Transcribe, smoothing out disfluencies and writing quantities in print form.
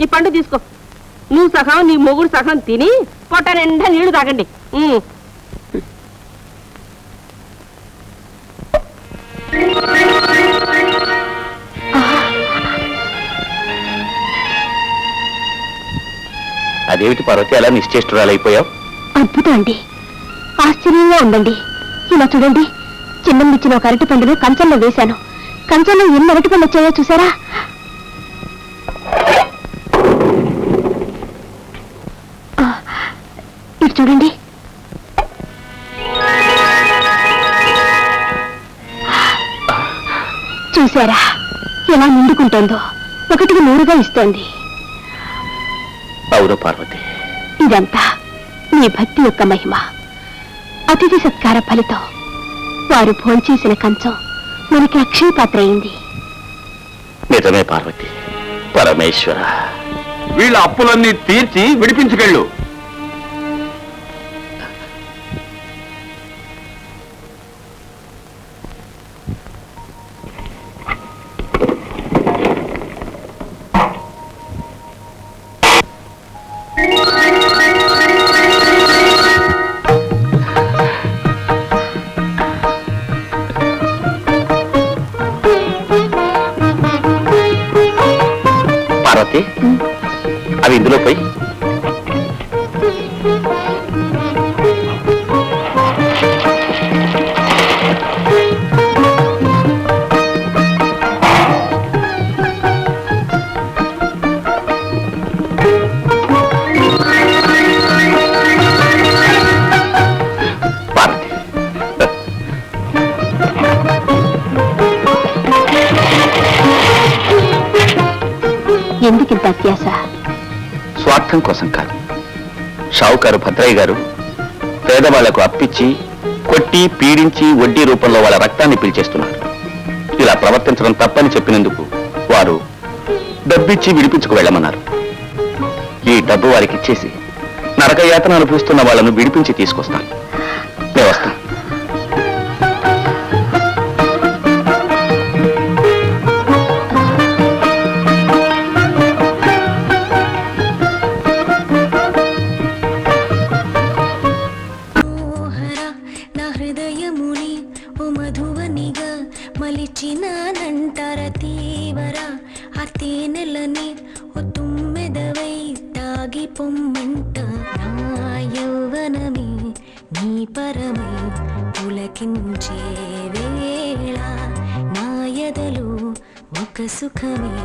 ఈ పండు తీసుకో. నువ్వు సగం నీ మొగుడు సగం తిని పొట్ట నిండా నీళ్లు తాగండి. అదేమిటి పార్వతి, అలా నిశ్చేష్టురాలైపోయావు? అద్భుతం అండి, ఆశ్చర్యంగా ఉందండి. ఇలా చూడండి, చిన్నమ్మిచ్చిన ఒక అరటి పండును కంచంలో వేశాను. కంచంలో ఎన్ని అరటి పండు వచ్చాయో చూసారా? ఇటు చూడండి. చూసారా ఎలా నిండుకుంటోందో? ఒకటికి 100గా ఇస్తోంది. అవును పార్వతి, ఇదంతా నీ భక్తి యొక్క మహిమ. అతిథి సత్కార ఫలితం. వారు భోంచేసిన కంచం మనకి అక్షయ పాత్ర అయింది. నిజమే పార్వతి. పరమేశ్వర, వీళ్ళ అప్పులన్నీ తీర్చి విడిపించుకెళ్ళు. పార్వతి, అవి ఇందులో పోయి. ఎందుకింత అత్యాశ? స్వార్థం కోసం కాదు. షావుకారు భద్రయ్య గారు పేదవాళ్లకు అప్పిచ్చి కొట్టి పీడించి వడ్డీ రూపంలో వాళ్ళ రక్తాన్ని పీల్చేస్తున్నారు. ఇలా ప్రవర్తించడం తప్పని చెప్పినందుకు వారు డబ్బిచ్చి విడిపించుకు వెళ్ళమన్నారు. ఈ డబ్బు వారికి ఇచ్చేసి నరకయాతన అనుభవిస్తున్న వాళ్ళను విడిపించి తీసుకొస్తాను. నేను వస్తాను. మలిచినానంటార తీవర ఆ తేనెలని ఓ తుమ్మెదవై తాగి పొమ్మంట. నా యౌవనమే నీ పరమై పులకించే వేళ నా ఎదలో ఒక సుఖమే